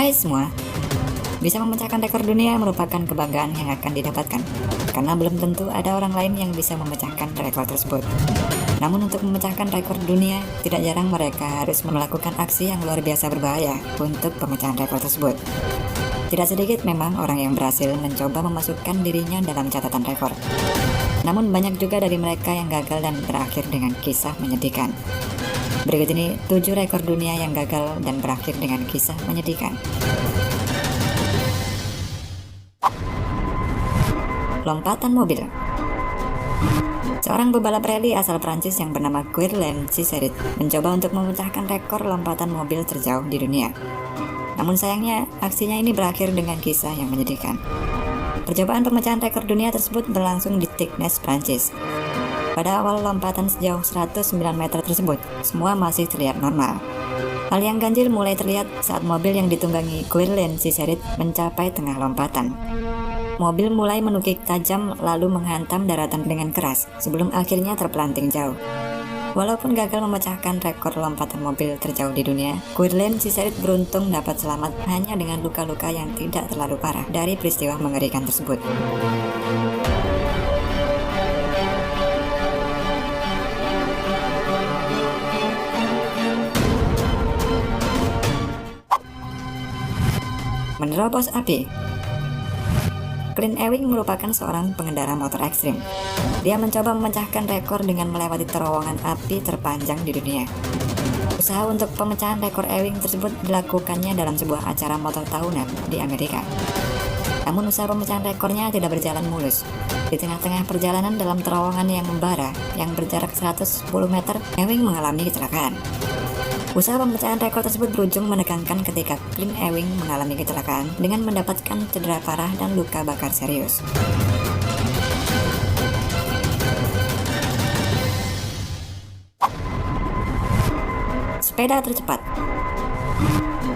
Hai semua, bisa memecahkan rekor dunia merupakan kebanggaan yang akan didapatkan, karena belum tentu ada orang lain yang bisa memecahkan rekor tersebut. Namun untuk memecahkan rekor dunia, tidak jarang mereka harus melakukan aksi yang luar biasa berbahaya untuk pemecahan rekor tersebut. Tidak sedikit memang orang yang berhasil mencoba memasukkan dirinya dalam catatan rekor. Namun banyak juga dari mereka yang gagal dan berakhir dengan kisah menyedihkan. Berikut ini 7 rekor dunia yang gagal dan berakhir dengan kisah menyedihkan. Lompatan mobil. Seorang pebalap rally asal Prancis yang bernama Guerlain Cizerit mencoba untuk memecahkan rekor lompatan mobil terjauh di dunia. Namun sayangnya, aksinya ini berakhir dengan kisah yang menyedihkan. Percobaan pemecahan rekor dunia tersebut berlangsung di Tignes, Prancis. Pada awal lompatan sejauh 109 meter tersebut, semua masih terlihat normal. Hal yang ganjil mulai terlihat saat mobil yang ditunggangi Guerlain Cizerit mencapai tengah lompatan. Mobil mulai menukik tajam lalu menghantam daratan dengan keras sebelum akhirnya terpelanting jauh. Walaupun gagal memecahkan rekor lompatan mobil terjauh di dunia, Guerlain Cizerit beruntung dapat selamat hanya dengan luka-luka yang tidak terlalu parah dari peristiwa mengerikan tersebut. Menerobos api. Clint Ewing merupakan seorang pengendara motor ekstrim. Dia mencoba memecahkan rekor dengan melewati terowongan api terpanjang di dunia. Usaha untuk pemecahan rekor Ewing tersebut dilakukannya dalam sebuah acara motor tahunan di Amerika. Namun usaha pemecahan rekornya tidak berjalan mulus. Di tengah-tengah perjalanan dalam terowongan yang membara yang berjarak 110 meter, Ewing mengalami kecelakaan. Usaha pemecahan rekor tersebut berujung menegangkan ketika Clint Ewing mengalami kecelakaan dengan mendapatkan cedera parah dan luka bakar serius. Sepeda tercepat.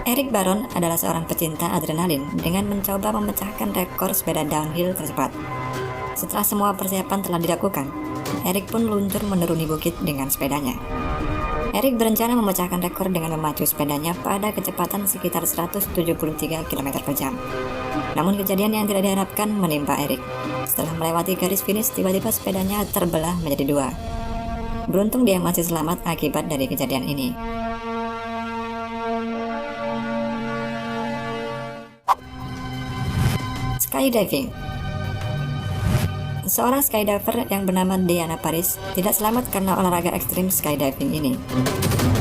Eric Baron adalah seorang pecinta adrenalin dengan mencoba memecahkan rekor sepeda downhill tercepat. Setelah semua persiapan telah dilakukan, Eric pun meluncur menuruni bukit dengan sepedanya. Eric berencana memecahkan rekor dengan memacu sepedanya pada kecepatan sekitar 173 km per jam. Namun kejadian yang tidak diharapkan menimpa Eric. Setelah melewati garis finish, tiba-tiba sepedanya terbelah menjadi dua. Beruntung dia masih selamat akibat dari kejadian ini. Skydiving. Seorang skydiver yang bernama Diana Paris tidak selamat karena olahraga ekstrim skydiving ini.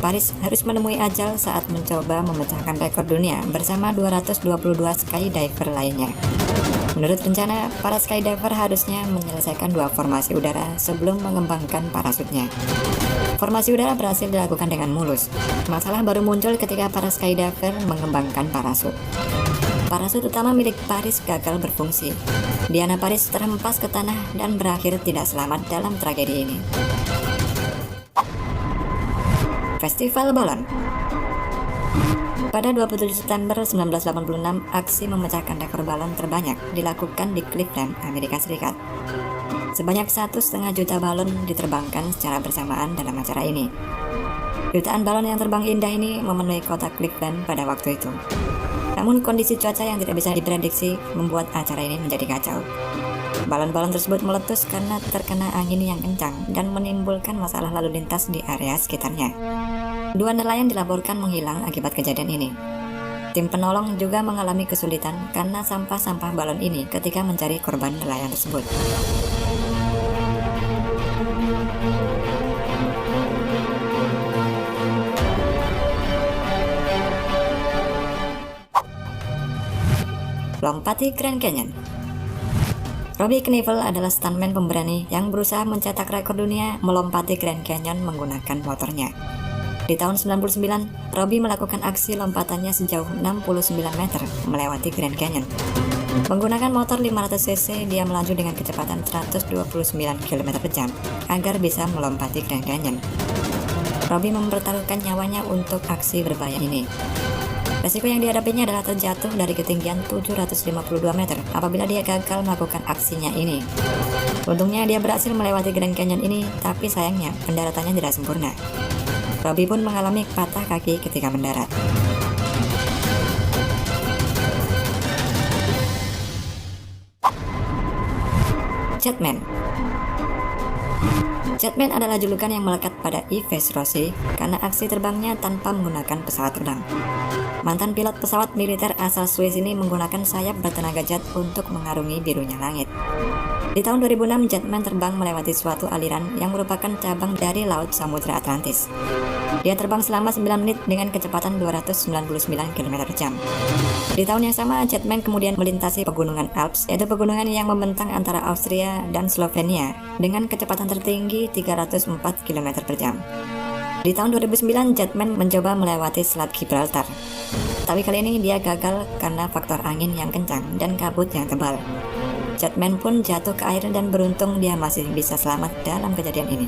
Paris harus menemui ajal saat mencoba memecahkan rekor dunia bersama 222 skydiver lainnya. Menurut rencana, para skydiver harusnya menyelesaikan 2 formasi udara sebelum mengembangkan parasutnya. Formasi udara berhasil dilakukan dengan mulus. Masalah baru muncul ketika para skydiver mengembangkan parasut. Parasut utama milik Paris gagal berfungsi. Diana Paris terhempas ke tanah dan berakhir tidak selamat dalam tragedi ini. Festival Balon. Pada 27 September 1986, aksi memecahkan rekor balon terbanyak dilakukan di Cleveland, Amerika Serikat. Sebanyak 1,5 juta balon diterbangkan secara bersamaan dalam acara ini. Jutaan balon yang terbang indah ini memenuhi kota Cleveland pada waktu itu. Namun kondisi cuaca yang tidak bisa diprediksi membuat acara ini menjadi kacau. Balon-balon tersebut meletus karena terkena angin yang kencang dan menimbulkan masalah lalu lintas di area sekitarnya. 2 nelayan dilaporkan menghilang akibat kejadian ini. Tim penolong juga mengalami kesulitan karena sampah-sampah balon ini ketika mencari korban nelayan tersebut. Lompati Grand Canyon. Robbie Knievel adalah stuntman pemberani yang berusaha mencetak rekor dunia melompati Grand Canyon menggunakan motornya. Di tahun 99, Robbie melakukan aksi lompatannya sejauh 69 meter melewati Grand Canyon. Menggunakan motor 500 cc, dia melaju dengan kecepatan 129 km per jam agar bisa melompati Grand Canyon. Robbie mempertaruhkan nyawanya untuk aksi berbahaya ini. Resiko yang dihadapinya adalah terjatuh dari ketinggian 752 meter apabila dia gagal melakukan aksinya ini. Untungnya dia berhasil melewati Grand Canyon ini, tapi sayangnya pendaratannya tidak sempurna. Robbie pun mengalami patah kaki ketika mendarat. Jetman. Jetman adalah julukan yang melekat pada Yves Rossy karena aksi terbangnya tanpa menggunakan pesawat terbang. Mantan pilot pesawat militer asal Swiss ini menggunakan sayap bertenaga jet untuk mengarungi birunya langit. Di tahun 2006, Jetman terbang melewati suatu aliran yang merupakan cabang dari Laut Samudra Atlantis. Dia terbang selama 9 menit dengan kecepatan 299 km/jam. Di tahun yang sama, Jetman kemudian melintasi pegunungan Alps, yaitu pegunungan yang membentang antara Austria dan Slovenia dengan kecepatan tertinggi 304 km/jam. Di tahun 2009, Jetman mencoba melewati Selat Gibraltar. Tapi kali ini dia gagal karena faktor angin yang kencang dan kabut yang tebal. Jetman pun jatuh ke air dan beruntung dia masih bisa selamat dalam kejadian ini.